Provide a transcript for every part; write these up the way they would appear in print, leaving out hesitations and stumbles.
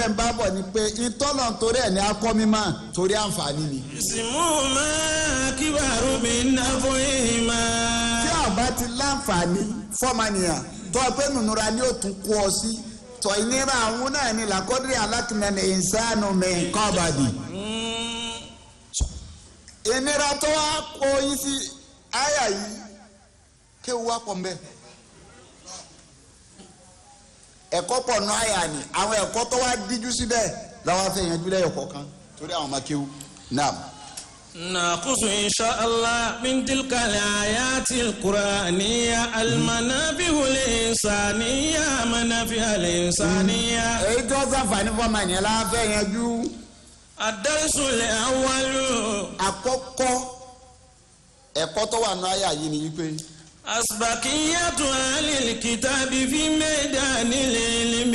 dẹ̀ ń bá bọ̀ ni pé ìtọ́nà torí ẹ̀ ní akọ́ mímọ́ torí àǹfààní ni. ìsìnmú máa kíbarú mi ná fún ìmọ̀. tí ọba ti láǹfààní fọ́mànìyàn tó o pé nùnúra ni ó tún kú ọ sí tọ́ ìnira àwọn náà ni làkọ́dúrì alákìnnà ìsánú mi nǹkan ọ̀bàdì. ìnira tó wá kó yín sí àyà yìí kéwu wá pọ̀ mbẹ́. ẹ̀kọ́ pọ̀ nù àyà ni àwọn ẹ̀kọ́ tó wá díjú síbẹ̀ làwọn afẹ́ yanjú lẹ́yọ̀ kọ̀ọ̀kan torí àwọn ọmọ kéwu náà. ناقص إن شاء الله من تلك الآيات القرآنية المنافع الإنسانية منافع الإنسانية. èyí tó sàǹfààní fọmọ ènìyàn la fẹ́ yanjú. الدرس الأول. àkọ́kọ́ ẹ̀kọ́ tó wà nù àyà yìí ni wípé. أسبقية أهل الكتاب في ميدان العلم.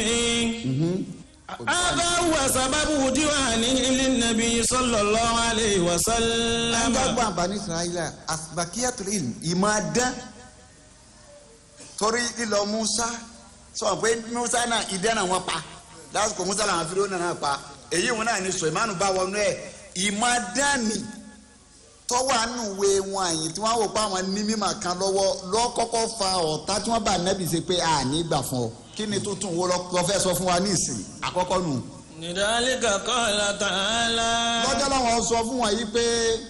هذا هو سبب ديوانه للنبي صلى الله عليه وسلم. gbogbo àǹfààní israẹla asbakiyatul ilm ìmọ̀-adán torí ìlọ musa sọ pé musa náà ìdáná wọn pa lásìkò musa làwọn fi lónà náà pa èyí wọn náà ní Sulaimanu bá wọnú ẹ ìmọ̀-adán ni tọ́wọ́ àánúwe wọn àyìn tí wọ́n wò pa àwọn ní mímọ̀ kan lọ́wọ́ lọ́kọ́kọ́ fa ọ̀tá tí wọ́n bá nẹ́bí ṣe pé àní gbà fún ọ kí ni tuntun wo lọ fẹ́ sọ fún wa ní ìsìn àkọ́kọ́ nù. nìdálíkà qala ta'ala. lọ́jọ́ làwọn sọ fún wọn yìí pé.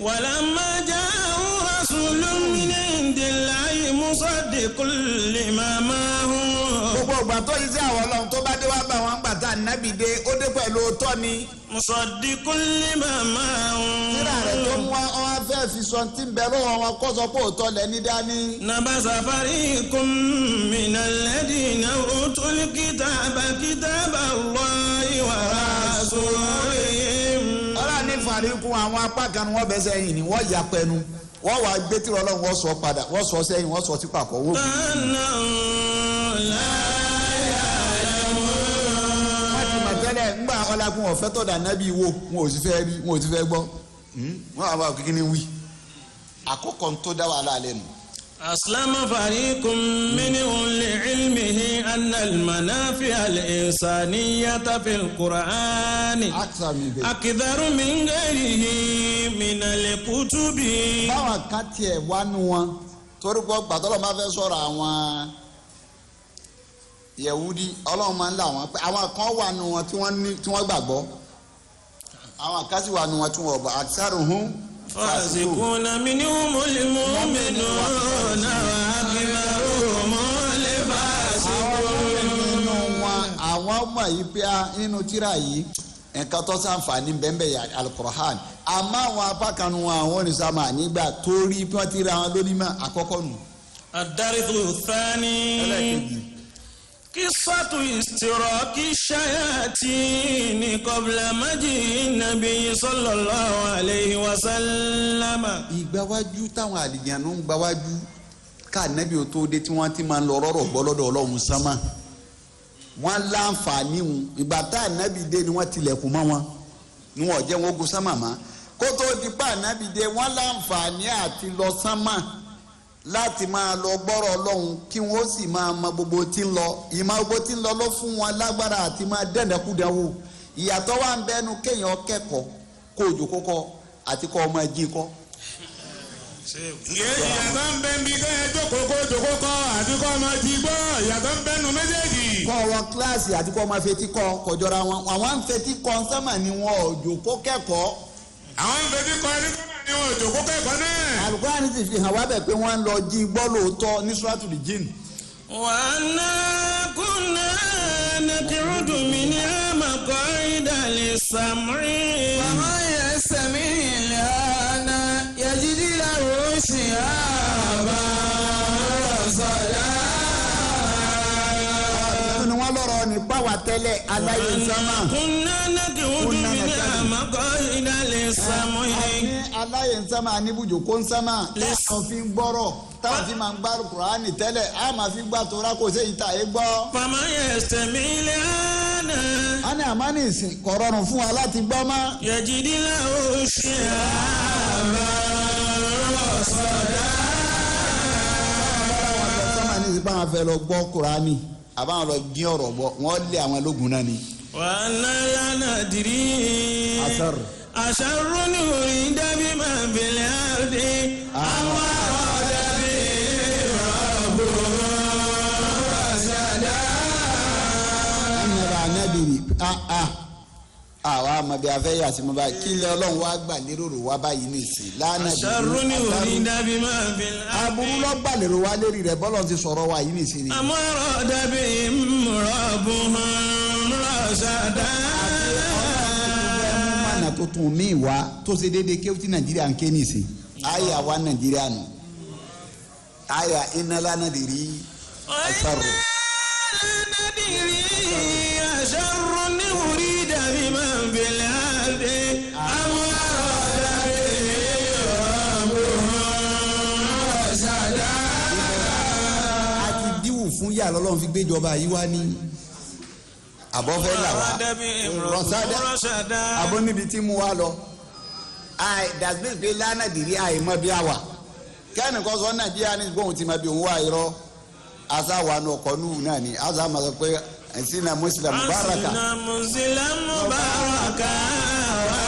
walamma ja'ahum rasulun min indillahi musaddiqun lima ma'ahum. gbogbo ìgbà tó yí sí àwọn ọlọ́run tó bá dé wá bá wọn gbà tá ànábì dé ó dé pẹ̀lú òótọ́ ni. musaddiqun lima ma'ahum. síra rẹ̀ tó mú wọn fẹ́ fi sọ tí ń bẹ lọ́wọ́ wọn kó sọ pé òótọ́ lẹ ní dání. nabasa fariqun minal ladina utul kitaba Allahi wa rasulihim. ọlọ́run ní fàríkún àwọn apá kan ni wọ́n bẹ́ sẹ́yìn ni wọ́n yà pẹ́nu wọ́n wàá gbé tí ọlọ́run wọ́n sọ padà wọ́n sọ sẹ́yìn wọ́n sọ sí pàkọ́ wọ́n. wọ́n ti mọ̀ tẹ́lẹ̀ ńgbà ọlágun ọ̀fẹ́ tọ̀dà nábì wo wọn ò sì fẹ́ rí wọn ò sì fẹ́ gbọ́ wọn àwọn akékeré ní wí àkọ́kọ́ tó dá wàhálà lẹ́nu. أسلم فريق منهم لعلمه أن المنافع الإنسانية في القرآن أكثر من غيره من الكتب. báwọn kan tiẹ̀ wá nu wọn torí pé gbàtọ́lọ́ máa fẹ́ sọ̀rọ̀ àwọn Yẹ̀wúdí ọlọ́run máa ń là wọ́n pé àwọn kan wà nu wọn tí wọ́n gbàgbọ́ àwọn kan sì wà nu wọn tí wọ́n gbà aktharuhum fasikuna minhumul mu'minuna wa aktharuhumul fasiqun. àwọn ọmọ yìí pé nínú tírà yìí nǹkan tó ṣàǹfààní bẹ́ẹ̀ Al-Qur'an àmọ́ àwọn apá kan wọn àwọn oníṣàmà nígbà torí bí wọ́n ti ra wọn lónìí mọ́ àkọ́kọ́ nù. ad-darithu thani. قصة استراك الشياطين قبل مجيء النبي صلى الله عليه وسلم. ìgbàwájú táwọn àlìjànú ń gbàwájú ká nẹ́bí o tó dé tí wọ́n ti máa ń lọ rọ́rọ̀ gbọ́ lọ́dọ̀ ọlọ́run sánmà wọ́n láǹfààní wọn ìgbà tá nẹ́bí dé ni wọ́n tilẹ̀kùn mọ́ wọn ni wọ́n jẹ́ wọn ogun sánmà mọ́ kó tó di pa nẹ́bí dé wọ́n láǹfààní àti lọ sánmà láti máa lọ gbọ́rọ̀ ọlọ́run kí wọ́n sì máa mọ gbogbo tí ń lọ ìmọ̀ gbogbo tí ń lọ ló fún wọn lágbára àti máa dẹ́nẹ̀kúdẹ́wò ìyàtọ̀ wà ń bẹnu kéèyàn kẹ́kọ̀ọ́ kó òjò kókọ́ àti kọ́ ọmọ ẹjí kọ́. ìyàtọ̀ ń bẹ bí kẹ́ ẹ jókòó kó òjò kókọ́ àti kọ́ ọmọ ẹjí gbọ́ ìyàtọ̀ ń bẹnu méjèèjì. kọ́ wọ kíláàsì àti kọ́ ọmọ fetí kọ́ kọjọra wọn àwọn ń fetí kọ́ sẹ́mà ni wọn òjò kó kẹ́kọ̀ọ́. àwọn ń fetí kọ́ ní ni wọn òjò kó kẹ́kọ̀ọ́ náà. Al-Qur'an ti fi hàn wá bẹ̀ pé wọ́n ń lọ jí gbọ́ lóòótọ́ ní Suratul Jinn. wa anna kunna naqudu minha maq'ida lis-sam'i. wa man yastami' al-ana yajid lahu shihaban rasada. ni wọ́n lọ́rọ̀ ní pàwọ́ tẹ́lẹ̀ aláyé sámà. kunna naqudu minha maq'ida lis-sam'i. aláyé sámà níbùjò kó ń sámà táwọn fi ń gbọ́rọ̀ táwọn fi máa ń gbárù Kùránì tẹ́lẹ̀ á máa fi gbà tó rákò sí ìta ẹ̀ gbọ́. faman yastami' al-ana. a ní àmọ́ ní ìsìn kò rọrùn fún wa láti gbọ́ mọ́. yajid lahu shihaban rasada. sámà ní ìsìn báwọn fẹ́ lọ gbọ́ Kùránì àbáwọn lọ gé ọ̀rọ̀ bọ̀ wọ́n lé àwọn ológun náà ni. wa anna ندري أشر أريد بمن في الأرض أم أراد بهم ربهم رشدا. لا ندري àwa àmọ́ bí a fẹ́ yà sí mo bá kí ilé ọlọ́run wá gbà lérò rò wá báyìí nìsín lánàá bí aṣarú ni òní dàbí máa fi láàbí. aburú lọ gbà lérò wá lérí rẹ bọ́lọ̀ ti sọ̀rọ̀ wa yìí nìsín ni. àmọ́rọ̀ dàbí mùrọ̀bù rọ̀ṣàdá. mọ̀nà tó tún mí wá tó ṣe déédéé kéwù tí nàìjíríà ń ké nìsín àyà wa nàìjíríà nù àyà iná lánàá dì rí aṣarú. أشر أريد بمن في الأرض أم أراد بهم رشدا. àti díwù fún yà lọ́lọ́run fi gbéjọba yìí wá ní àbọ̀fẹ́ là wá rọ̀ṣàdá àbọ̀ níbi tí mu wá lọ. dàgbé pé lánàá dìrí àìmọ́ bí a wà kẹ́nìkan sọ nàìjíríà ní ìgbóhùn tí ma bí òun wá irọ́ asáwà ní ọkọ̀ nù náà ni asá ma sọ pé ẹ̀sìnà muslim mubaraka. ẹ̀sìnà muslim mubaraka wà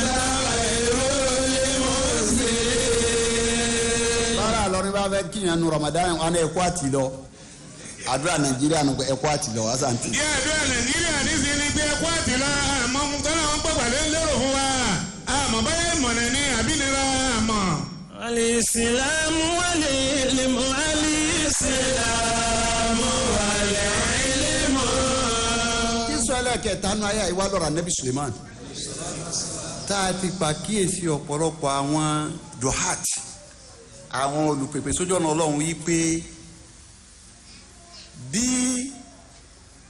láìrólé muslim. bára lọrin bá fẹ́ kíyàn nu Ramadan wọn ní ẹ̀kọ́ àti lọ àdúrà nàìjíríà nù ẹ̀kọ́ àti lọ wàá sàǹtì. díẹ̀ àdúrà nàìjíríà ní sí ni pé ẹ̀kọ́ àti lọ àmọ́ tọ́lá wọn gbàgbà lérò fún wa àmọ́ báyẹ̀ mọ̀nà ní àbínira àmọ́. الإسلام والعلم الإسلام والعلم. Israẹli kẹta nu ayé ìwà lọ́rọ̀ anabi Suleiman tá a ti pàkíyèsí ọ̀pọ̀lọpọ̀ àwọn duhat àwọn olùpèpè sójú ọ̀nà ọlọ́run yìí pé bí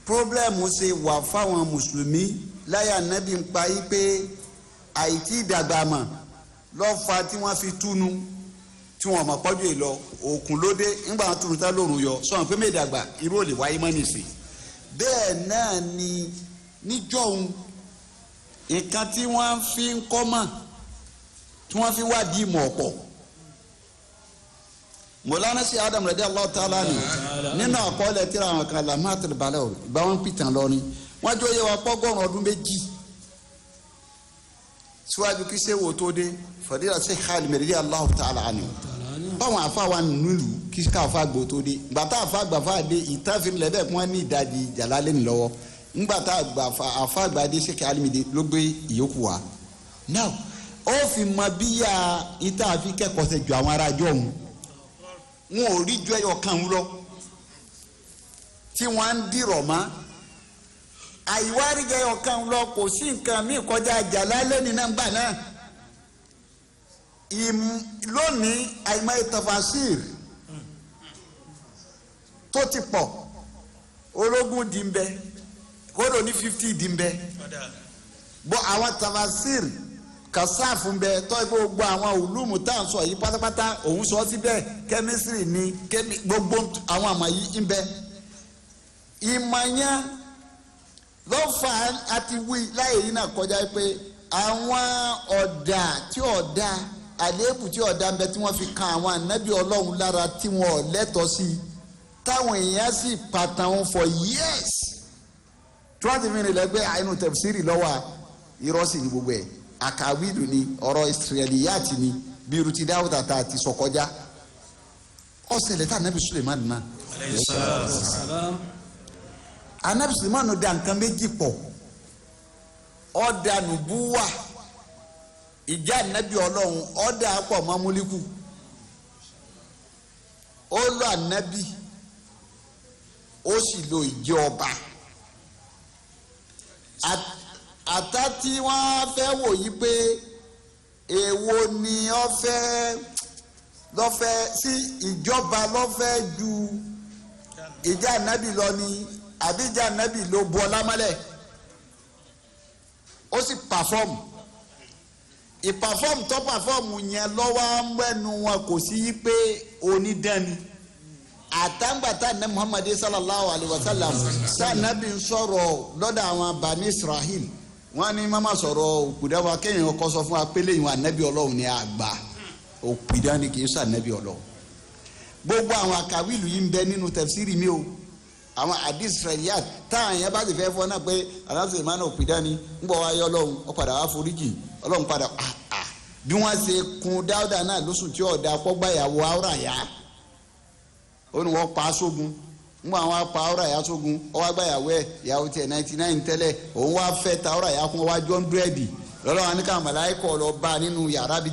pírọ́blẹ́mù ṣe wà fáwọn mùsùlùmí láyé anabi ń pa yìí pé àìtí ìdàgbà mọ̀ lọ́fà tí wọ́n fi túnu tí wọ́n mọ̀ pọ́jú yìí lọ òkun lóde ńgbà wọn túnu tá lóòrùn yọ sọ̀rọ̀ pé mẹ́ẹ̀dàgbà irú ò lè wáyé mọ́ nìsín. bẹ́ẹ̀ náà ni níjọ́hun nǹkan tí wọ́n fi ń kọ́ mọ̀ tí wọ́n fi wá di ìmọ̀ ọ̀pọ̀. Mọ̀lánà sí Adam radiyallahu ta'ala ni nínú àkọọ́lẹ̀ tí àwọn kan lamatul balẹ̀ o ìgbà wọn pìtàn lọ ni wọ́n jọ yẹ wa pọ́gọ́rùn ọdún méjì síwájú kí sẹ́wọ́ tó dé Fadeelat Sheikh Sulaimon radiyallahu ta'ala anhu báwọn afáwa nílùú kí káfa gbò tó dé gbàtà àfàgbàfà dé ìtàfin lẹ́bẹ̀ẹ́ kí wọ́n ní ìdajì jàlálẹ́ ní lọ́wọ́ ńgbàtà àfàgbàdé Sheikh Sulaimon ló gbé ìyókù wa. now ó fi mọ bíyà ìtàfin kẹ́kọ̀ọ́ sẹ́ ju àwọn arájọ́ òun wọn ò rí ju ẹyọ kan lọ tí wọ́n ń dìrọ̀ mọ́ àìwárí ẹyọ kan lọ kò sí nǹkan míì kọjá jàlálẹ́ ní nàgbà náà lónìí àìmọye tafasir tó ti pọ̀ ológun di ń bẹ kódò ní 50 di ń bẹ bọ́ àwọn tafasir kasáàfù ń bẹ tọ́ gbogbo àwọn olùmù tá à ń sọ yìí pátápátá òun sọ síbẹ̀ kẹ́mísírì ní gbogbo àwọn àmọ̀ yìí ń bẹ ìmọ̀ yẹn lọ́fà àti wí láyé yìí náà kọjá pé àwọn ọ̀dà tí ọ̀dà àléébù tí ọ̀dà ń bẹ tí wọ́n fi kan àwọn ànábì ọlọ́run lára tí wọ́n ò lẹ́tọ̀ọ́ sí táwọn èèyàn sì pàtàn wọn for years tí wọ́n ti fi rìn lẹ́gbẹ́ àìnú tẹ̀síìrì lọ́wọ́ irọ́ sì ní gbogbo ẹ̀ àkàwídù ni ọ̀rọ̀ ìsirẹ̀lìyàtì ni bí irú ti dáwọ́tà tá a ti sọ kọjá ọ̀sẹ̀lẹ̀ tá ànábì Suleiman náà ànábì Suleiman da nǹkan méjì pọ̀ ọ̀dà nùbúwà ìjà ànábì ọlọ́run ọ̀dà pọ̀ mọ́múlíkù ó lo ànábì ó sì lo ìjẹ ọba àtà tí wọ́n fẹ́ wò yí pé èwo ni lọ́fẹ́ sí ìjọba lọ́fẹ́ ju ìjà ànábì lọ ni àbí ìjà ànábì ló bu ọlá mọ́lẹ̀ ó sì pàfọ́ọ̀mù ìpàfọ́ọ̀mù tó pàfọ́ọ̀mù yẹn lọ́wọ́ mẹ́nu wọn kò sí yí pé onídàáni àtàǹgbàtà ní Muhammad sallallahu alayhi wa sallam sànàbí sọ̀rọ̀ lọ́dọ̀ àwọn Bani Israel wọ́n ní mama sọ̀rọ̀ òkúdà wa kéèyàn kọ́ sọ fún wa pé lẹ́yìn ànábì ọlọ́run ní àgbà òkúdà ni kì í sànàbí ọlọ́run gbogbo àwọn àkàwìlù yìí ń bẹ nínú tafsiri mi o àwọn Israeliyat táwọn yẹn bá ti fẹ́ fọ́ náà pé aláṣẹ ìmáà náà pìdá ni ń bọ̀ wáyé ọlọ́run ó padà wá foríjì ọlọ́run padà bí wọ́n ṣe kun Dáúdà náà lóṣù tí ọ̀dà pọ́gbàyàwó Áúráyà ó ní wọ́n pa á sógun ń bọ̀ àwọn apá Áúráyà sógun ó wá gbàyàwó ẹ̀ ìyàwó tiẹ̀ 99 tẹ́lẹ̀ òun wá fẹ́ ta Áúráyà kún wá 100 lọ́lọ́wọ́n ní ká màláíkà lọ bá nínú yàrá bí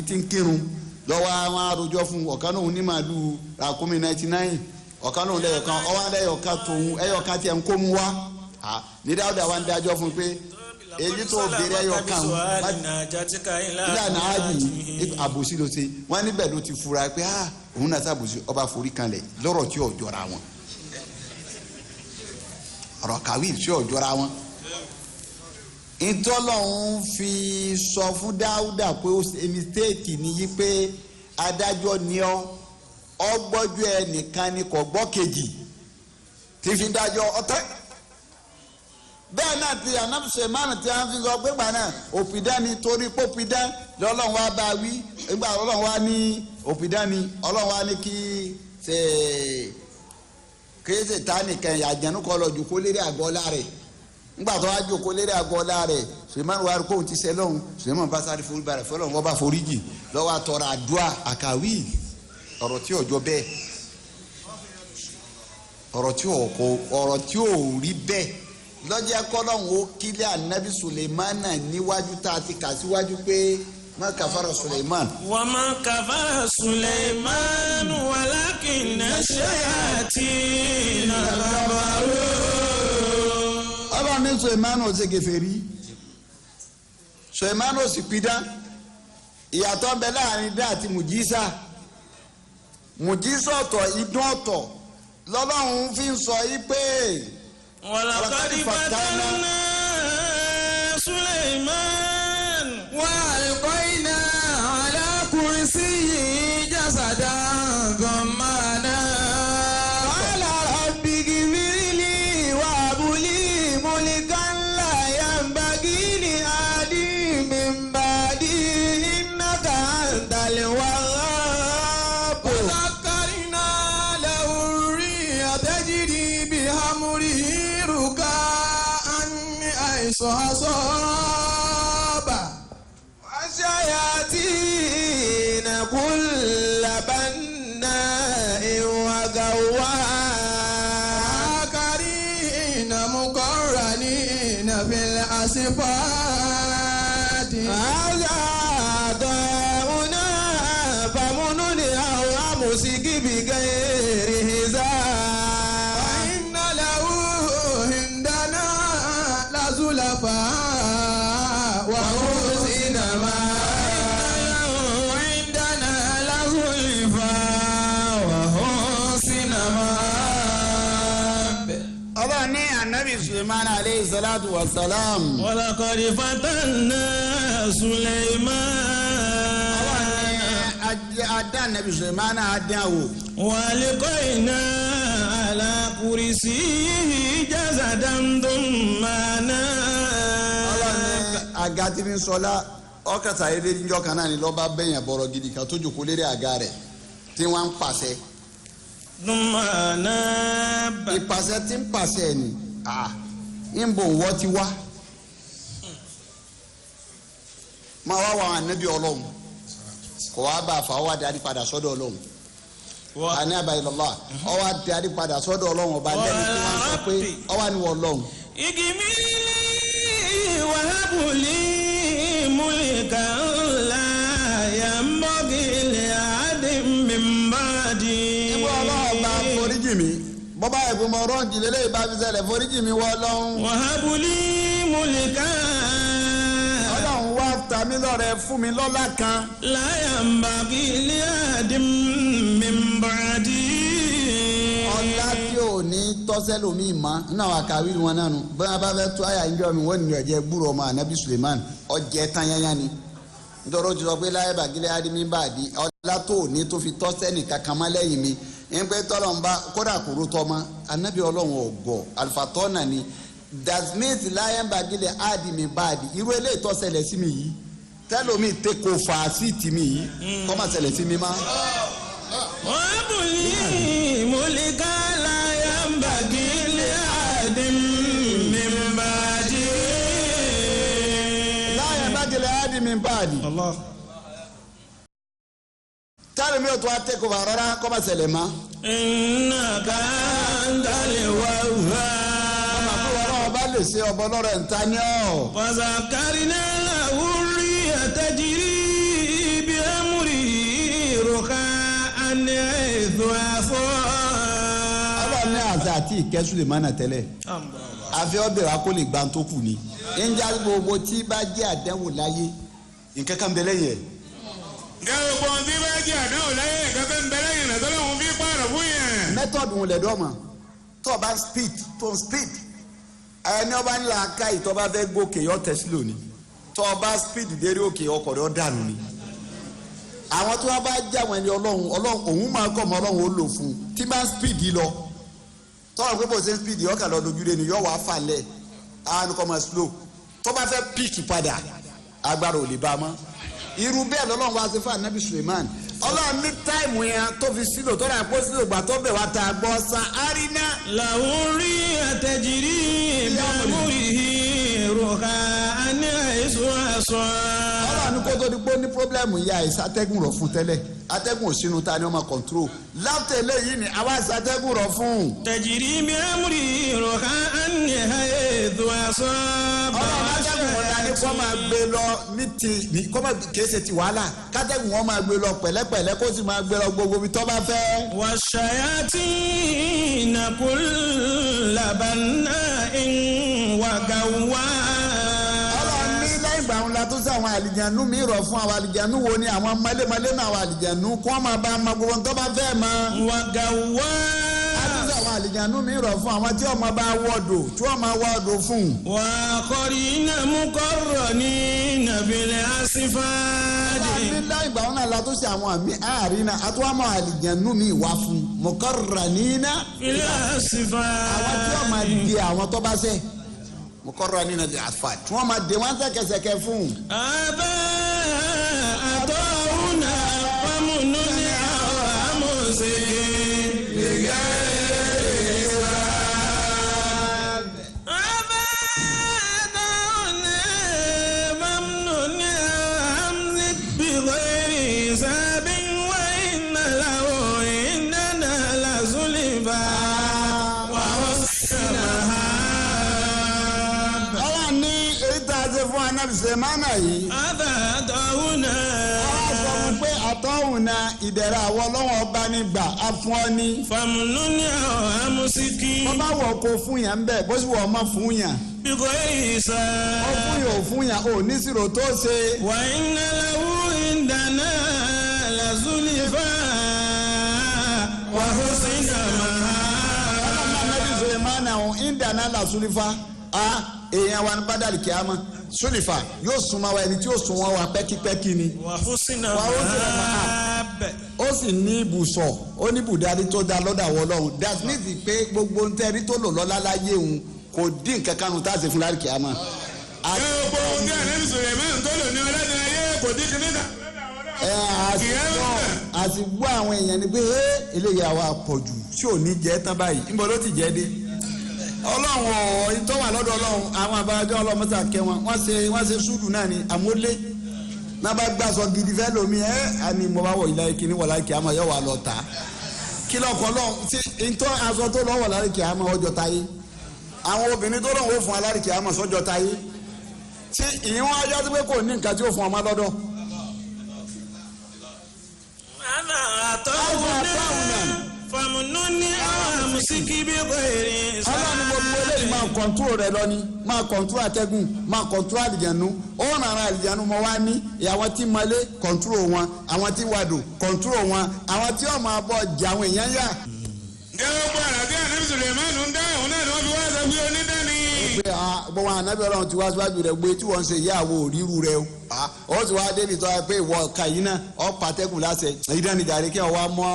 ti ń kírun lọ́wọ́ àwọn arojọ́ fún ọ̀kan náà ní màálù ràkúnmí 99 ọ̀kan náà lẹ́yọ̀kan ọwọ́ lẹ́yọ̀kan tòun ẹ̀yọ̀kan tiẹ̀ ń kó mu wá ní Dáúdà wá ń dájọ́ fún pé èyí tó béèrè ẹ̀yọ̀kan ìlànà ájì àbòsí ló ṣe wọ́n níbẹ̀ ló ti fura pé òun náà sábòsí ọba forí kanlẹ̀ lọ́rọ̀ tí ò jọra wọn ọ̀rọ̀ kàwé tí ò jọra wọn ìtọ́lọ́hún fi sọ fún Dáúdà pé ó ṣe mistake ni yí pé adájọ́ ni ọ gbọ́jú ẹnìkan ni kò gbọ́ kejì tí fi dájọ́ ọ̀tẹ́ bẹ́ẹ̀ náà ti ànábìsẹ̀ márùn tí a fi sọ pé gbà náà òpìdán ni torí pé òpìdán lọ́lọ́run wá bá wí nígbà ọlọ́run wá ní òpìdán ni ọlọ́run wá ní kí ṣe tá nìkan àjẹnú kọ́ lọ jòkó lérí àgọ́ ọlá rẹ̀ nígbà tó wá jòkó lérí àgọ́ ọlá rẹ̀ Sulaimon wá rí kóhun ti sẹ́ lọ́hùn Sulaimon bá sáré forí balẹ̀ fọlọ́run wọ́n bá foríjì lọ́wọ́ àtọ́ra àdúrà àkàwí ọ̀rọ̀ tí ọjọ́ bẹ́ẹ̀ ọ̀rọ̀ tí ò rí bẹ́ẹ̀ lọ́jọ́ kọ́lọ́hún ó kílẹ̀ ànábì Sulaimon níwájú tá a ti kà síwájú pé má kàfàrà Sulaimon. wa ma kàfàrà Sulaimon walakinna shayatina kafaru. ọlọ́run ní Sulaimon ò ṣe kèfèrí Sulaimon ò sì pidán ìyàtọ̀ bẹ láàrin dá àti mùjísà ọ̀tọ̀ idún ọ̀tọ̀ lọ́lọ́run fi ń sọ yí pé. ولقد فتنا سليمان وألقينا على كرسيه جسدا ثم قال رب اغفر لي وهب لي ملكا لا ينبغي لأحد من بعدي إنك أنت الوهاب وسخرنا له الريح تجري بأمره صعصعبا وشياطين كل بناء وغواص آخرين مقرنين في الأصفاد هذا داؤنا فمنن أو أمسك بغير حساب وإن له عندنا زلفاء وحسن مآب عندنا لزلفاء وحسن مآب. الله ní anabi Sulaiman aleyhi salatu wa salam. ولقد فتنا سليمان. الله ní adá anabi Sulaiman adánwò. وألقينا على كرسيه جسدا ثم àga tí mi sọlá ọkàtà eré níjọ́ kan náà ni lọ́ba bẹ̀yàn bọ̀rọ̀ gidi kan tó jòkó lérí àga rẹ̀ tí wọ́n ń pàṣẹ. ìpàṣẹ tí ń pàṣẹ ni ń bò wọ́n ti wá. máa wá wà wọn ànábì ọlọ́run kò wá bá a fà wá darí padà sọ́dọ̀ ọlọ́run. àní àbáyọ̀lọ́lá ọwọ́ darí padà sọ́dọ̀ ọlọ́run ọba lẹ́nu tí wọ́n sọ pé ọwọ́ ni wọ́n ọlọ́run. igi mi وهب لي ملكا لا ينبغي لأحد من بعدي. ìwọ ọlọ́run bá foríjì mi bọ́bá ìgbìmọ̀ ọ̀rọ̀ jìlélẹ́ ìbá fi ṣẹlẹ̀ foríjì mi wọ́ ọlọ́run. وهب لي ملكا. ọlọ́run wá ta mí lọ́rẹ fún mi lọ́lá kan. لا ينبغي لأحد من بعدي. ọlá tí ò ní tọ́sẹ́ lómi mọ́ nínú àwọn àkàwé wọn náà nù bẹ́ẹ̀ bá fẹ́ tó àyà ìjọ mi wọ́n ní ẹ̀jẹ̀ gbúrò ọmọ ànábì Suleiman ọjẹ́ tányányá ni nítorí ó ti sọ pé láyé bàgílẹ̀ adimi bá di ọlá tó ní tó fi tọ́sẹ́ nìkan kan mọ́ lẹ́yìn mi ń pẹ́ tọ́lọ̀ ń bá kódà kúrú tọ́mọ ànábì ọlọ́run ọ̀gọ̀ alifatọ́ náà ni dasmith láyé bàgílẹ̀ adimi bá di irú eléyìí tọ́sẹ̀lẹ̀ sí mi yìí tẹ́lómi tẹ́ kó fà á sí tì mí yìí kọ́ máa ṣẹlẹ̀ sí mi má. وهب لي ملكا لا ينبغي min ba'di. Allah. Tari mi o to ate ko rárá ko ba ṣẹlẹ̀ ma. Innaka antal wahhab. Ma ko wa ba lè ṣe ọbọ lọ́rọ̀ nta ni o. Wa zakarna lahu tajri bi amri ruqan idhu afa. Aba ni azati ke Sulaimon tẹ́lẹ̀. Àfi o bẹ̀rẹ̀ ko lè gba tó kù ni. Nja gbogbo tí bá jẹ́ àdánwò láyé. Nǹkan kan bẹ lẹ́yìn. Gẹ́gẹ́ bọ́ tí bá jẹ́ àdáwò láyé kankan bẹ̀rẹ̀ yìí náà tọ́lọ́hún fi pààrọ̀ fún yẹn. Method wọn lẹ̀ dọ́mọ̀ tó o bá speed tó o speed ẹni ọba ńlá aka yìí tó o bá fẹ́ gòkè yọ tẹ̀sí lónìí tó o bá speed dérí òkè ọkọ̀ rẹ̀ ó dànù ni. Àwọn tó wá bá jẹ́ àwọn ẹni ọlọ́run òun máa kọ́ ọmọ ọlọ́run ó lò fún un tí bá speed lọ tó o pé bó ṣe speed yọ kà lọ dojú lé ni yọ wàá fà lẹ̀ àwọn kọ́ máa slow tó bá fẹ́ pick padà agbára ò lè bá a mọ́. Irú bẹ́ẹ̀ lọ́lọ́run wá sí fún anabi Sulaimon ọlọ́run ní táìmù yẹn tó fi sílò tó rà pọ́ sílò gbà tó bẹ̀ wá ta gbọ́ sa arina. Lahu tajri bi amrihi ruqan idhu afa. Ọlọ́run ní kó tó di pé ó ní pọ́blẹ́mù yìí àìsàn atẹ́gùn rọ̀ fún tẹ́lẹ̀ atẹ́gùn òsínú ta ni ọmọ kọ̀ǹtró láti eléyìí ni àwa àìsàn atẹ́gùn rọ̀ fún. Tajri bi amrihi ruqan idhu afa. Ọlọ́run atẹ́gùn wọn dání kó máa gbé lọ ní ti kó máa kéésì ti wàhálà kátẹ́gùn wọn máa gbé lọ pẹ̀lẹ́pẹ̀lẹ́ kó sì máa gbé lọ gbogbo ibi tó bá fẹ́. Washayatina kulla banna'in wa gawwas. Ọlọ́run ní lẹ́yìn ìgbà wọn la tó sí àwọn àlìjànú mi rọ̀ fún àwọn àlìjànú wo ni àwọn mọ́lẹ́mọ́lẹ́ náà àwọn àlìjànú kó wọ́n máa bá a ma gbogbo tó bá fẹ́ mọ́. Wa gawwas. Àtúnṣe àwọn àlìjànú mi rọ̀ fún àwọn tí wọ́n máa bá wọ́ọ̀dù tí wọ́n máa wọ́ọ̀dù fún. Wa akharina muqarranina bil asfad. Ọlọ́run ní lẹ́yìn ìgbà wọn náà la tó sí àwọn àmì àárín náà àtúwọ́mọ àlìjànú mi wá fún muqarranina bil asfad. àwọn tí wọ́n máa di àwọn tó bá ṣe muqarranina bil asfad tí wọ́n máa dé wọ́n ṣẹ̀kẹ̀ṣẹ̀kẹ̀ fún. Aba atawuna famununi amusiki. Sèmánà yìí. Àtàtàwùnà. Wọ́n sọ fún pé àtọ̀hùnà ìdẹ̀ra àwọn ọlọ́wọ́n ọba ní gbà á fún ọ ní. Fàmùnú ní àwọn amúsíkì. Wọ́n bá wọ̀ kó fún yàn ń bẹ̀ bó sì wọ̀ ọmọ fún yàn. Bíkọ́ èyí sá. Ó fún yàn ò fún yàn ò ní sírò tó ṣe. Wà iná lẹ́wù ìdáná làzúlìfà. Wà ó sì dàmà. Ọlọ́run Ànábì Sèmánà ọ̀hún ìdáná làzúlìfà. Èèyàn wa ní bádàlì kìámà. Sulifa yóò súnmọ́ wa ẹni tí yóò súnmọ́ wa pẹ́kípẹ́kí ni. Wà ó sì nà bẹ̀. Ó sì ní ibùsọ̀ ó ní ibùdarí tó da lọ́dọ̀ àwọn Ọlọ́run that means pé gbogbo ntẹ́rí tó lò lọ́lá láyé òun kò dín nǹkan kanu tá a ṣe fún lárí kìámà. Gbogbo ohun tí Ànábì Sulaimon tó lò ní ọlọ́dún ayé kò dín kíní ká. Àsìgbọ́ àwọn èèyàn ni pé eléyìí àwa àpọ̀jù tí ò ní jẹ́ tán báyìí níbo ló ti jẹ́ dé. Ọlọ́run ọ̀ ìtọ́ wà lọ́dọ̀ Ọlọ́run àwọn àbájọ́ ọlọ́mọta kẹ́ wọ́n ṣe súdù náà ni àmúlé náà bá gbàsọ gidi fẹ́ lomi àní mo bá wọ̀ ìlà ìkíní wọ̀ láìkí àmọ́ yọ̀ wà lọ tà kí lọ́kọ̀ lọ́hùn tí ìtọ́ aṣọ tó lọ́wọ́ láìkí àmọ́ ọjọ́ táyé àwọn obìnrin tó lọ́wọ́ fún aláìkí àmọ́ sọ́jọ́ táyé tí ìyẹn ajá tó pé kò ní nǹkan tí ó fún ọmọ lọ́dọ̀. Fàmùnú ní àwọn àmúsíkì bí kò èrè. Ọlọ́run gbogbo eléyìí máa kọ̀ntúrò rẹ lọ ni máa kọ̀ntúrò àtẹ́gùn máa kọ̀ntúrò àlìjànú ó ràn án àlìjànú mọ́ wá ní àwọn tí malé kọ̀ntúrò wọn àwọn tí wàdò kọ̀ntúrò wọn àwọn tí ọmọ abọ́ jà àwọn èèyàn yá. Gẹ́gẹ́ bó àràdé Ànábì Sulaimon ń dá òun náà ni wọ́n fi wá sọ pé onídàáni. Pé gbogbo ànábì Ọlọ́run ti wá síwájú rẹ̀ gbé tí wọ́n ń ṣe ìyáwó òríru rẹ̀ o. Ó sì wá débi tó wá pé ìwọ ọ̀ka yìí náà ọ̀ pàtẹ́kùn láṣẹ ìdánidàrí kí wọ́n wá mọ́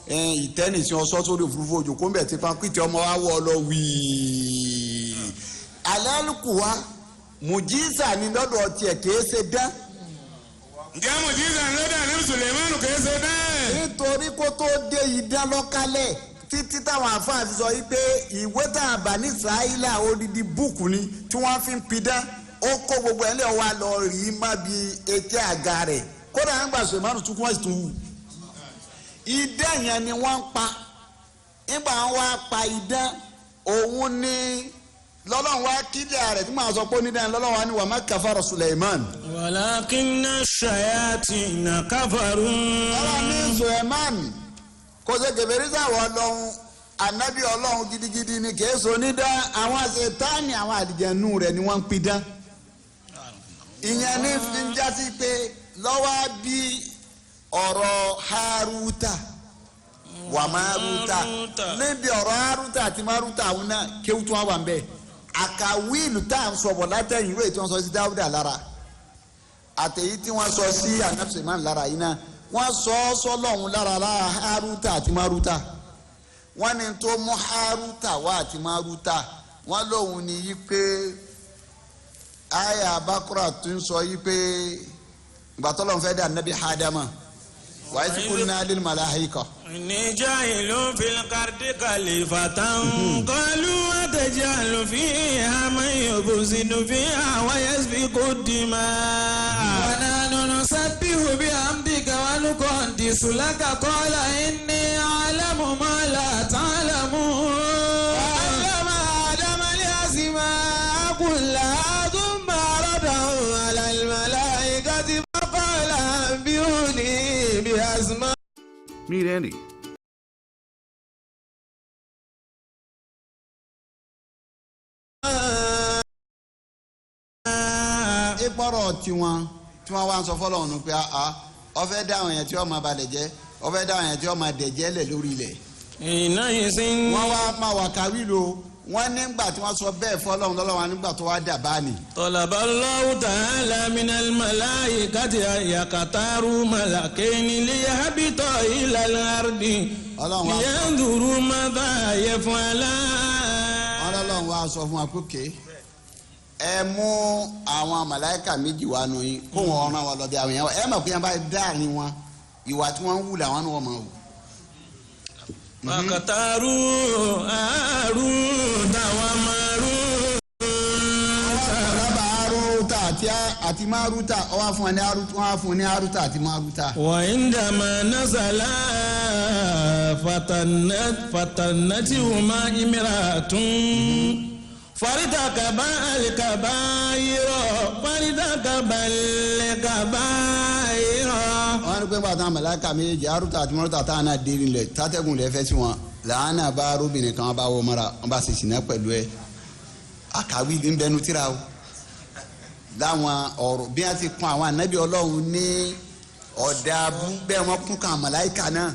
ìtẹ́nìsí ọsọ́ sórí òfurufú òjò kó ń bẹ̀ tí pankìtì ọmọ wa wọ̀ lọ wíì. Alálùkù wa mùjísà ni lọ́dọ̀ tiẹ̀ kìí ṣe dán. Ǹjẹ́ mùjísà ni lọ́dọ̀ Ànábì Sulaimon kìí ṣe dán? Nítorí kó tó dé idán lọ́kálẹ̀ títí táwọn àfáà fi sọ wípé ìwé tá a bá ní Israẹla odidi búùkù ni tí wọ́n fi ń pidán ó kó gbogbo ẹ̀ lẹ́ wa lọ rí má bi etí àga rẹ̀ kódà ń gbà Sulaimon tún kún wọ́n sì tún wù. idán yẹn ni wọ́n ń pa nígbà wọn wá pa idán òun ní lọ́lọ́run wá kílẹ̀ rẹ̀ tí màá sọ pé onídàá lọ́lọ́run wá ní wa ma kafara Sulaimon. walakinna shayatina kafaru. ọlọ́run ní Sulaimon kò ṣe kèfèrí sáwọ́ ọlọ́run ànábì ọlọ́run gidigidi ni kìí so onídàá àwọn àṣetáàní àwọn àdìjẹnú rẹ̀ ni wọ́n ń pidán. ìyẹn ní fi ń jásí pé lọ́wọ́ bí ọ̀rọ̀ Haruta wà Maruta níbi ọ̀rọ̀ Haruta àti Maruta àwọn náà kéwù tó wà ń bẹ̀ àkàwíìlù tá à ń sọ̀bọ̀ látẹ̀yìn ìwé tí wọ́n sọ sí Dáúdà lára àtẹ̀yí tí wọ́n sọ sí Ànábì Sulaimon lára yìí náà wọ́n sọ ọ́ sọ́lọ́hún lára Haruta àti Maruta wọ́n ní tó mú Haruta wá àti Maruta wọ́n lóhun ní yí pé àyà Bakura tún sọ yí pé gbàtọ́lọ́hún fẹ́ dé Ànábì Ádámà wa idh qulna lil malaika inni ja'ilun fil ardi khalifatan qalu ataj'alu fiha man yufsidu fiha wa yasfiku dimaa wa nahnu nusabbihu bihamdika wa nuqaddisu laka qala inni a'lamu ma la ta'lamun wa 'allama adama al-asma'a kullaha thumma 'aradahu 'ala al-malaikati faqala anbi'uni bi asma'. Meet Andy. ìpọ̀rọ̀ tiwọn tí wọ́n wá ń sọ fọ́lọ́run pé ọ̀fẹ́ dáhùn yẹn tí wọ́n máa balẹ̀ jẹ́ ọ̀fẹ́ dáhùn yẹn tí wọ́n máa dẹ̀jẹ́ lẹ̀ lórí ilẹ̀. iná yìí sí. wọ́n wá máa wà kárí lo wọ́n nígbà tí wọ́n sọ bẹ́ẹ̀ fọ́lọ́run lọ́wọ́ nígbà tó wá dà báni. talaba Allahu ta'ala minal malaikati yakataru malakaini liyahbita ilal ardi liyanduru madha yaf'ala. ọlọ́run wá sọ fún wa pé ẹ mú àwọn màláíkà méjì wá nù yín kó wọn rán wọn lọ bí àwọn yẹn ẹ mọ̀ pé yẹn bá dáàrin wọn ìwà tí wọ́n ń wù làwọn ni wọ́n máa wù. Makataru Aruta wa Maruta. Ọlọ́ba Aruta àti Maruta ó wá fún wa ní Aruta wọ́n á fún ní Aruta àti Maruta. Wa indama nazala fatanatihuma imratun. Faridakaba al-kabaira faridakaba al-kabaira. wọ́n ní pé bàtà màláíkà méjì Aruta àti Maruta táwọn náà dé nílẹ̀ tátẹ́gùn lè fẹ́ sí wọn làánà bá arúbìnrin kan bá wọ mọ́ra wọ́n bá ṣe ṣìnà pẹ̀lú ẹ̀ àkàwé ń bẹnu tíra o láwọn ọ̀rọ̀ bí wọ́n ti kún àwọn ànábì Ọlọ́run ní ọ̀dà abú bẹ́ẹ̀ wọ́n kún kan màláíkà náà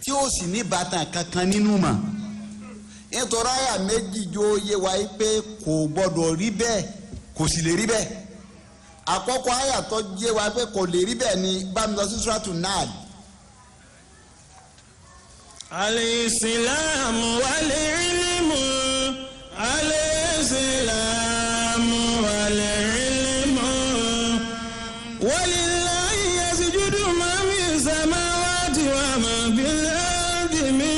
tí ó sì ní bàtà kankan nínú mọ̀ nítorí àyà méjì jó yé wa yìí pé kò gbọdọ̀ rí bẹ́ẹ̀ kò sì lè rí bẹ́ẹ̀ àkọ́kọ́ àyà tó yé wa pé kò lè rí bẹ́ẹ̀ ni bámi lọ sí suratu Nahl. Al-Islamu wal-ilmu al-Islamu wal-ilmu walillahi yasjudu ma fi samawati wa ma fil ardi min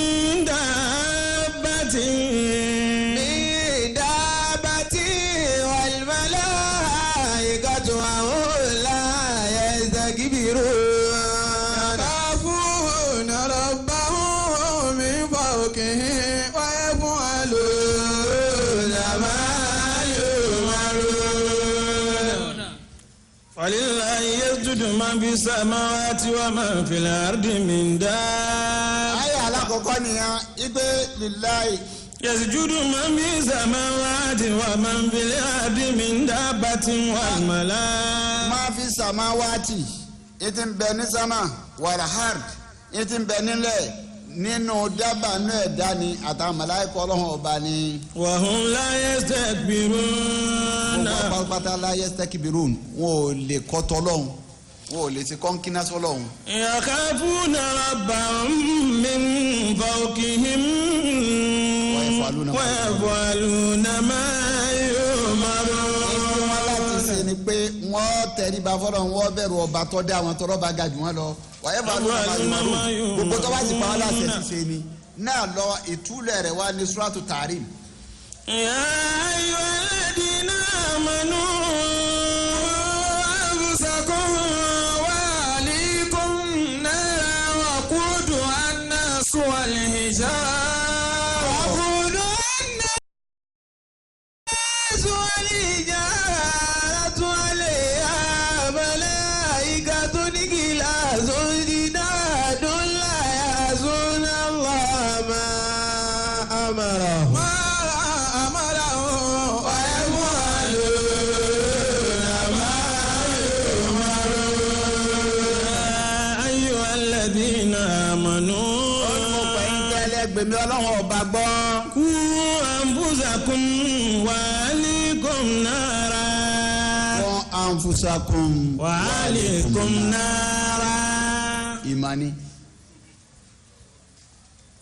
man fi samawati wa man fil ardi min daabba. ayé alákọ̀ọ́kọ́ nìyẹn igbe lillahi. yasjudu man fi samawati wa man fil ardi min dabbatin wal malaa'ika. máa fi samawati ètí ń bẹ ní sámà wal ard ètí ń bẹ nílẹ̀ nínú dábàá nínú ẹ̀dá ni àtàwọn màláíkà Ọlọ́run ọba ni. wa hum la yastakbiruna. wọ́n bá pátá la yastakbirun wọn ò lè kọ́tọ́ lọ́hùn wọn ò lè ti kọ́ńkínná sọ́lọ́hùn. yakhafuna rabbahum min fawqihim wa yaf'aluna ma yu'marun. wọ́n láti ṣe ni pé wọ́n tẹríba fọ́lọ́ wọn bẹ̀rù ọba tó dá wọn tọ́rọ́ bá ga jù wọ́n lọ wàyẹ̀ bá lóun máa yọ̀ ọ́ gbogbo tó bá sì pa wọn láti ṣe ni náà lọ ìtúlẹ̀ rẹ̀ wá ní suratu Tahrim. ya ayyuhalladhina amanu والحجارة عليها ملائكة غلاظ شداد لا يعصون الله ما أمرهم ويفعلون ما يؤمرون. أيها الذين آمنوا gbèmí ọlọ́run ọba gbọ́. Qu anfusakum wa ahlikum nara. Qu anfusakum wa ahlikum nara. Ìmánì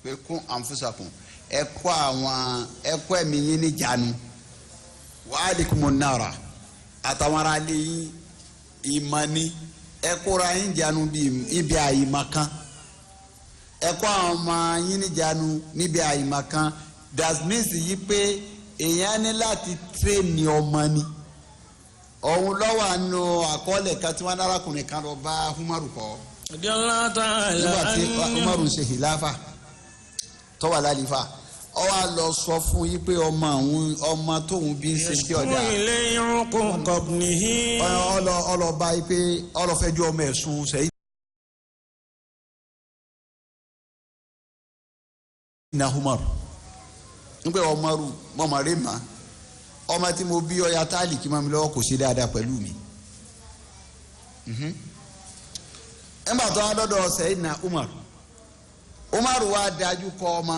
pé qu anfusakum ẹ kó ẹ̀mí yín níjànú wa ahlikum nara àtàwọn ará ilé yín ìmánì ẹ kóra yín jánu ibi àyìmọ̀kan. Ẹ̀kọ́ àwọn ọmọ yín níjànú níbi àyìmọ̀kan that means yí pé èèyàn ní láti tírèènì ọmọ ni òun lọ́wọ́ àánú àkọọ́lẹ̀ kan tí wọ́n dárakùnrin kan lọ bá Umaru kọ́ nígbà tí Umaru ń ṣe hìláfà tọ́wà lálífà ó wá lọ sọ fún yí pé ọmọ tóun bí ń ṣe tí ọ̀dà ọlọ́ba yí pé ọlọ́fẹ́jú ọmọ ẹ̀sùn sẹ́yìn. Na Umaru nígbà Umaru mọ̀mọ́ rẹ̀ mà ọmọ tí mo bí ọya táàlì kí mọ́ mi lọ́wọ́ kò ṣe dáadáa pẹ̀lú mi. nígbà tó wá dọ́dọ̀ Sayyidina Umaru wá dájú kọ ọmọ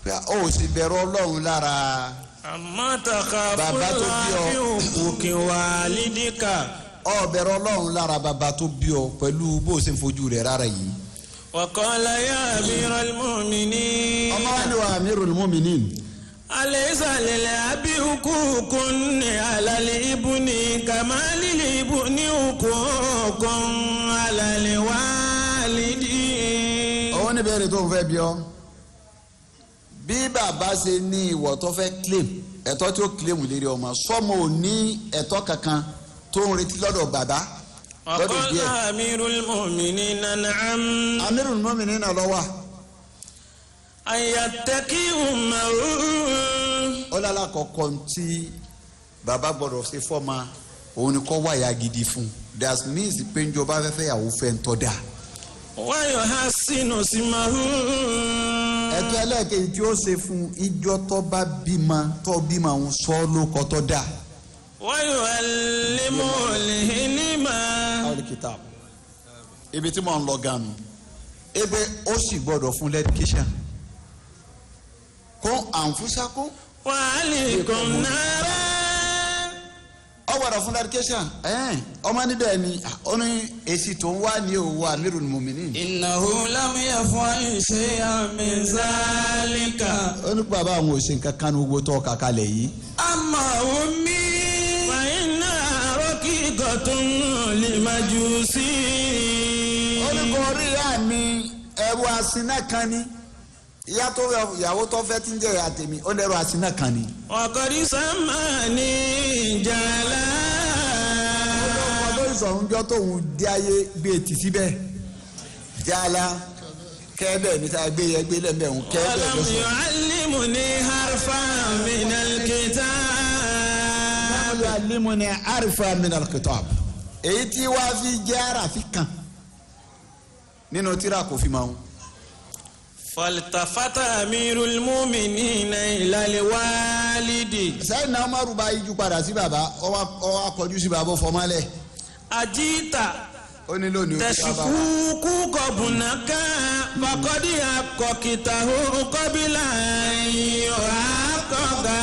pé ó sì bẹ̀rù Ọlọ́run lára bàbá tó bí ọ òkè wàlídìkà. Ó bẹ̀rù Ọlọ́run lára bàbá tó bí ọ pẹ̀lú bó ṣe ń fojú rẹ̀ rárá yìí. وقال يا أمير المؤمنين أما أمير المؤمنين أليس للأب حقوق على الابن كما للابن حقوق على الوالد. Ó ní bẹ̀rẹ̀ tó ń fẹ́ bí ọ bí bàbá ṣe ní ìwọ tó fẹ́ claim ẹ̀tọ́ tí ó claim lérí ọmọ sọ́mọ ò ní ẹ̀tọ́ kankan tó ń retí lọ́dọ̀ bàbá. وقال أمير المؤمنين نعم. أمير المؤمنين لوا أن يتقي أمه. ó lálá kọ̀ọ̀kan tí bàbá gbọ́dọ̀ ṣe fọ́mà òun ni kọ́ wáyà gidi fún that means pé njọba fẹ́fẹ́ yàwó fẹ́ ń tọ́ da. ويحسن اسمه. ẹ̀tọ́ ẹlẹ́ẹ̀kejì tí ó ṣe fún ìjọ tó bá bímọ òun sọ ló kọ́ tọ́ da. ويعلمه العلم. Al-Kitab ibi tí mo ń lọ ganu ebe ó sì gbọ́dọ̀ fún education kó àǹfùsákó. wa ahlikum nara. ó gbọ́dọ̀ fún education ọmọ níbẹ̀ ni ó ní èsì tó ń wá ní òwò Amirul Mu'minin. innahu lam yaf'al shay'an min zalika. ó ní bàbá àwọn òsè nǹkan kan ní gbogbo tó kàkálẹ̀ yìí. amma ummi fa inna raqiqatun limajusi. ó ní kò rí ìyá mi ẹrù àsínà kan ní ìyàwó tó fẹ́ tí ń jẹ́ ìyá tèmi ó lẹ́rù àsínà kan ní. ọ̀kọ̀rí sàmánì jàlá. ọlọ́run ìsọ̀rùn jọ tóun dé ayé gbé etí síbẹ̀ jàlá kẹ́ẹ̀bẹ̀ ní sáà gbé yẹ gbé lẹ́mẹ̀ẹ́hún kẹ́ẹ̀bẹ̀ ló sọ. walam yu'allimuni harfan minal kitab. yu'allimuni harfan minal kitab. èyí tí wàá fi jẹ́ àràfi kan nínú tíra kò fi máa ń. faltafata amirul mu'minina ilal walidi. sẹ́yìn náà Umaru bá yíjú padà sí bàbá ó wá kọjú sí bàbá fọmọ́lẹ̀. ajita ó ní lónìí ó ti bá bàbá. tẹ̀síkúkú kọ̀bùnàká fakọ́dí akọ̀kìtà kọ́bílà ìyọ̀rá kọ̀ọ̀gá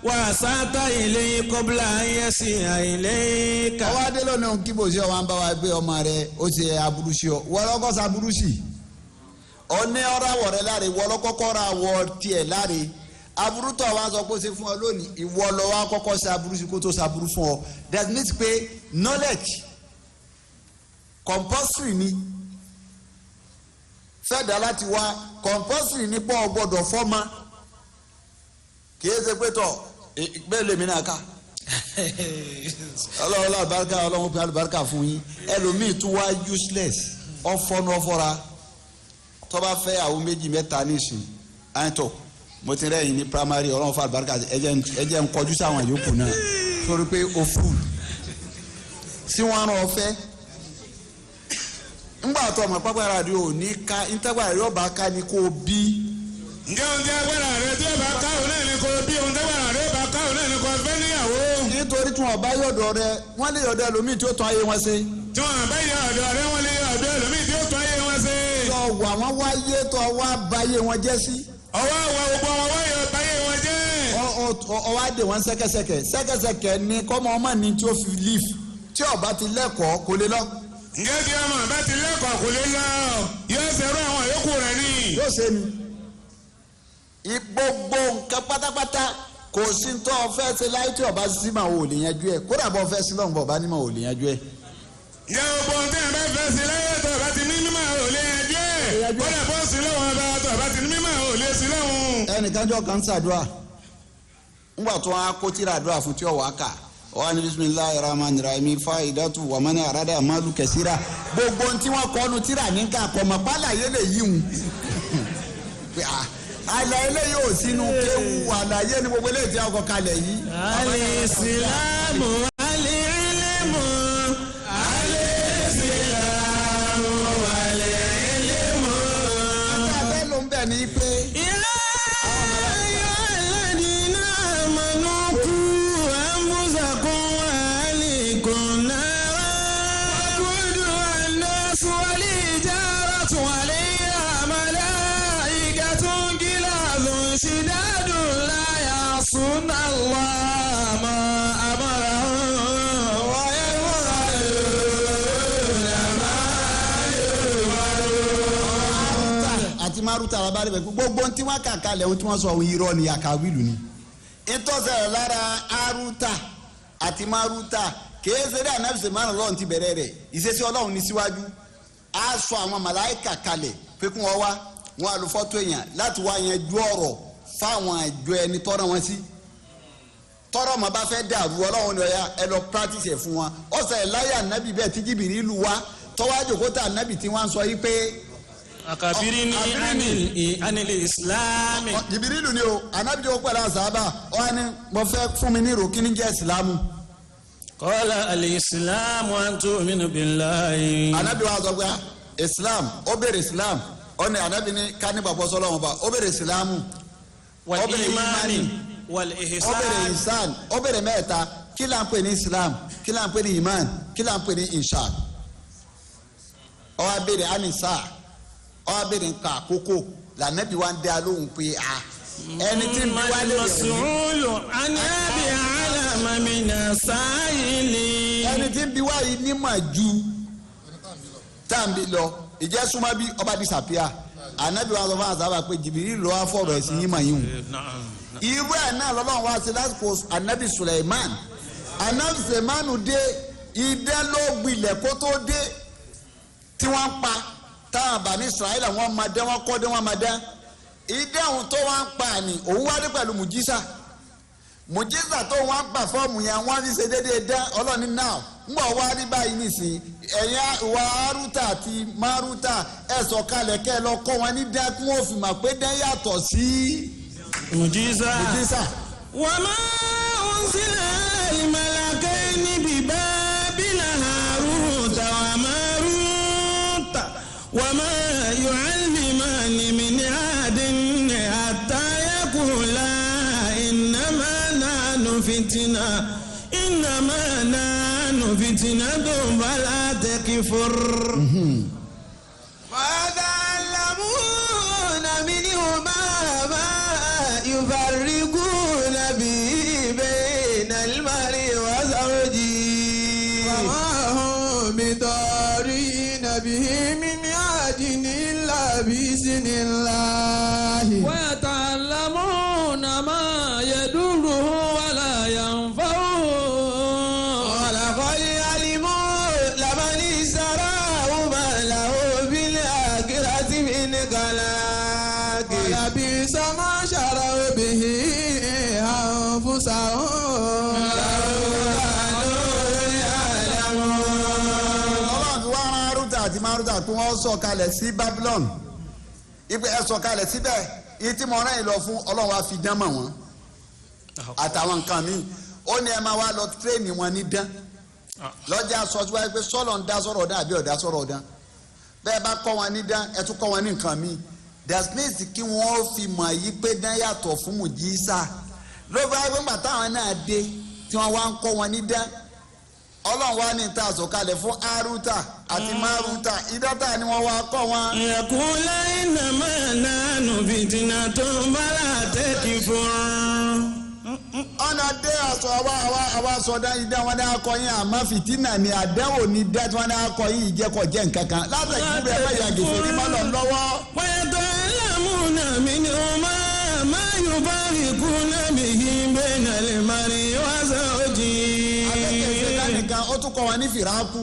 wàsátà ilé kọ́bílà yẹ̀sì àìlè ká. ọwọ́ adé lónìí òun kíbo sí ọ wá ń bá wa gbé ọmọ rẹ ó ti aburú sí ọ wọ́lọ́kọ́ sa aburú sí ọ ní ọ̀rọ̀ àwọ̀ rẹ láre wọ́lọ́kọ́kọ́ ra àwọ̀ tiẹ̀ láre aburú tó wa sọ pé ó ṣe fún ọ lónìí ìwọ lọ wá kọ́kọ́ sa aburú sí kó tó sa aburú fún ọ that means pé knowledge compulsory ni fẹ́ẹ̀dá láti wá compulsory ní pọ́ gbọ́dọ̀ fọ́mà kì í ṣe pé tọ̀ bẹ́ẹ̀ lèmi náà ká ọlọ́run alùbáríkà ọlọ́run pé alùbáríkà fún yín ẹlòmíì tún wá useless ọ̀fọ́nù ọ̀fọ́ra tó bá fẹ́ àwọn méjì mẹ́ta nísìn àyìntọ́ mo ti rẹ́yìn ní primary ọlọ́run fún àlùbáríkà ẹ̀jẹ̀ ń kọjú sáwọn yòókù náà sórí pé o fúlù sí wọn rán ọ fẹ́ ńgbà tó ọmọ pápá rádìó ní ká ntẹ́gbà rẹ ọba ká ní kó bí. ǹjẹ́ ohun tí agbára rẹ tí ọba ká òun náà ní kó bí ohun tí agbára rẹ ọba ká òun náà ní kó fẹ́ níyàwó. nítorí tí wọn bá yọ̀dọ̀ rẹ wọ́n lè yọ̀dọ̀ ẹlòmíì tí ó tún ayé wọn ṣe. tí wọn bá yọ̀dọ̀ rẹ wọ́n lè yọ̀dọ̀ ẹlòmíì tí ó tún ayé wọn ṣe. tó wà wọ́n wáyé tó wá báyé wọn jẹ́ sí. ọwọ́ àwọn gbogbo wọn wáyé báyé wọn jẹ́. ọwọ́ àdè wọn sẹ́kẹsẹkẹ ní kọ́mọ ọmọ ní tí ó fi leaf tí ọba ti lẹ́kọ̀ọ́ kò lè lọ. ǹjẹ́ tí ọmọ bá ti lẹ́kọ̀ọ́ kò lè lọ yóò ṣerú àwọn yòókù rẹ̀ ni. yóò ṣe ni gbogbo nǹkan pátápátá kò sí tó o fẹ́ ṣe láyé tí ọba sí máa wò lè yanjú ẹ kódà bọ́ fẹ́ sí lọ́nà bọ̀ bá ní máa wò lè yanjú ẹ. ǹjẹ́ gbogbo ohun tí a bá fẹ́ sí láyé tó o bá ti ní mímọ́ ò lè yanjú ẹ kódà bọ́ sí lọ́wọ́ bá tó o bá ti ní mímọ́ ò lè sí lọ́wọ́. ẹnìkan jọ kan ṣàdúrà ńgbà tó wọn á kó tíra àdúrà fún tí ó wàá kà wọ́n ní bisimilayi rahman rahim faidatu wàmánì arada amalu kẹsíra gbogbo tí wọ́n kọ́ nu tíra ní ká kọ́ mọ̀ pálá yé lè yí wọn. àlàyé lè yóò sínú kéwu àlàyé ní gbogbo eléyìí tí a kọ kalẹ̀ yìí. alìsílámù alìílẹ̀mù alìsílámù alìílẹ̀mù. ọ̀tá abẹ́ ló ń bẹ̀ ní pé. maruta alabari bẹ gbogbo tí wọn kà kalẹ̀ ohun tí wọn sọ ohun irọ́ ni akawilu ni ìtọ́sẹ̀ lára aruta àti maruta kéésèrè anabi sèmánu lọ́run ti bẹ̀rẹ̀ rẹ̀ ìṣesí ọlọ́run ní síwájú á sọ àwọn màláìkà kalẹ̀ pé kí wọ́n wá wọn àlùfọ́tò èèyàn láti wá yẹn ju ọ̀rọ̀ fáwọn àjọ ẹni tọ́rọ̀ wọn sí tọ́rọ̀ ma bá fẹ́ dàrú ọlọ́run ni ọ̀ya ẹ lọ practice ẹ̀ fún wọn ọ̀sẹ̀ láyà anabi bẹ́ẹ̀ tí Jìbìrìlù wá tọ́wájú kóta anabi tí wọ́n sọ yìí pé akabiri ni anil islami. Jìbìrìlù ni o anabi o pẹ̀lú àṣàbà ọ ni mo fẹ́ fún mi ní ìrò kí ni jẹ́ ìsìlámù. qala al-islamu an tu'minu billahi. anabi wa sọ pé islam ó bèrè islam ó ní anabi ní kání bàbá sọlọ wọn bá ó bèrè ìsìlámù. wal imani wal ihsan. ó bèrè ihsan ó bèrè mẹ́ta kí là ń pè ní islam kí là ń pè ní iman kí là ń pè ní ihsan. ó wá bèrè anisa ọbẹ̀rẹ̀ nǹkan àkókò lànàbí wa ń dẹ́ alóhùn pé a ẹni tí ń bí wá lè rẹ̀ mas'ulu an abi alama mina sa'ili. ẹni tí ń bí wá yìí nímọ̀ ju táǹbì lọ ìjẹ́ súnmọ́ bí ọba disapia ànábì wa sọ fún àzábà pé Jìbìrìlù ló wá fọ̀rọ̀ ẹ̀sìn yìí mà yìí hù. irú ẹ̀ náà lọ́lọ́run wá sí lásìkò ànábì Sulaiman ànábì Sulaimanu dé idẹ ló gbilẹ̀ kó tó dé tí wọ́n pa táwọn àbáni Israẹli wọn máa dẹ wọn kọ́ dé wọn máa dẹ ìdí àwọn tó wọn pa ni òun wá dé pẹ̀lú mùjísà tó wọn pa fọ́ọ̀mù yẹn wọn fi ṣe déédéé dẹ ọlọ́ni náà ń bọ̀ wá rí báyìí nìsín ẹ̀yà ìwà arúta àti márúta ẹ̀ sọ̀kalẹ̀ kẹ́ ẹ lọ kọ́ wọn ní dẹ́kun òfin mà pé dẹ́ yàtọ̀ sí mùjísà. wa ma unzila al-malakayni bi Babila Haruta wa Maruta wa ma yu'allimani min ahadin hatta yaqula innama nahnu fitnatun fala takfur. وَيَتَعَلَّمُونَ مِنْهُمَا مَا يُفَرِّقُونَ بِهِ بَيْنَ الْمَرْءِ وَزَوْجِهِ وَمَا هُمْ بِضَارِّينَ بِهِ مِنْ أَحَدٍ إِلَّا بِإِذْنِ اللَّهِ وَيَتَعَلَّمُونَ مَا يَضُرُّهُ وَلَا يَنفَعُهُ وَلَقَدْ عَلِمُوا لَمَنِ اشْتَرَاهُ مَا لَهُ فِي الْآخِرَةِ مِنْ خَلَاقٍ وَلَبِئْسَ مَا شَرَوْا بِهِ أَنفُسَهُمْ لَوْ كَانُوا يَعْلَمُونَ. ọlọ́run fi wá rán arúta àti márúta tó wọ́n sọ̀kalẹ̀ sí Babylon ipe ẹ sọ̀kalẹ̀ síbẹ̀ ìtì mọ̀ọ́rán yìí lọ fún ọlọ́run wa fi dán mọ̀ wọ́n àtàwọn nǹkan míì ó ní ẹ máa wá lọ tírénì wọn ní dán lọ́jà sọ tí wáyé pé sọ́lọ̀ ń dá sọ̀rọ̀ dán àbí ọ̀dá sọ̀rọ̀ dán bẹ́ẹ̀ bá kọ́ wọn ní dán ẹ tún kọ́ wọn ní nǹkan míì dasmith kí wọ́n fi mọ̀ yí pé dán yàtọ̀ fún mùjísà ló bá yẹ pé bàtà àwọn náà dé tí wọ́n wá ń kọ́ wọn ní dán ọlọ́run wá ní ìta àsọ̀kalẹ̀ fún aruta àti maruta ìdọ́ta ni wọ́n wá kọ́ wọn. yaqula innama nahnu fitnatun fala takfur. ọ̀nà dé aṣọ àwa sọdá ìdá wọn dáa kọ yín àmọ́ fìtínà ni àdánwò ni dá tí wọ́n dáa kọ yín ìjẹ́kọ̀jẹ́ nǹkan kan látàkì bẹ́ẹ̀ bá yàgò fèrè má lọ lọ́wọ́. wa yata'allamuna minhuma ma yufarriquna bihi bayna al-mar'i wa zawjihi. akẹ́kẹ̀ẹ́ nìkan ó tún kọ́ wọn ní fìràkù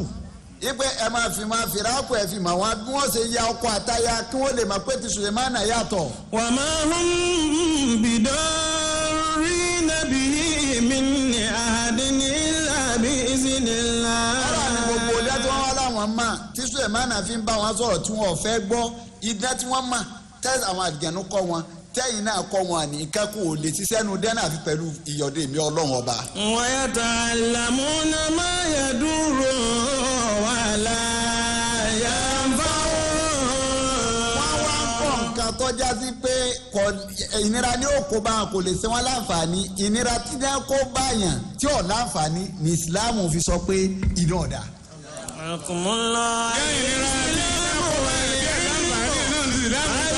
ipe ẹ máa fi máa fìràkù ẹ fi mà wọn bí wọ́n ṣe ya ọkọ àtaya kí wọ́n lè máa pé ti Sulaimana yàtọ̀. wa ma hum bidarrina bihi min ahadin illa bi'iznillah. ọ̀rọ̀ ni gbogbo ọ̀dẹ́ tí wọ́n wá láwọn mọ̀ tí Sulaimana fi ń bá wọn sọ̀rọ̀ tí wọ́n fẹ́ gbọ́ idán tí wọ́n mọ̀ tẹ́ àwọn àdìgẹ́nu kọ́ wọn tẹ́yìn náà kọ́ wọn ní kẹ́kọ̀ọ́ lè ti sẹ́nu dẹ́nà àfi pẹ̀lú ìyọ̀dé mi ọlọ́run ọba. wa yata'allamuna ma yadurru wa la yanfa'u. wọ́n wá ń kọ́ nǹkan tọ́já sí pé ìnira ní òkú bá wọn kò lè ṣe wọn láǹfààní ìnira tí wọ́n kó báyàn tí ò láǹfààní ní Ìsìláàmù fi sọ pé iná ọ̀dà. akumullah. ìnira ní ìlú kò bá yẹn láǹfààní náà ní Ìsìláàmù.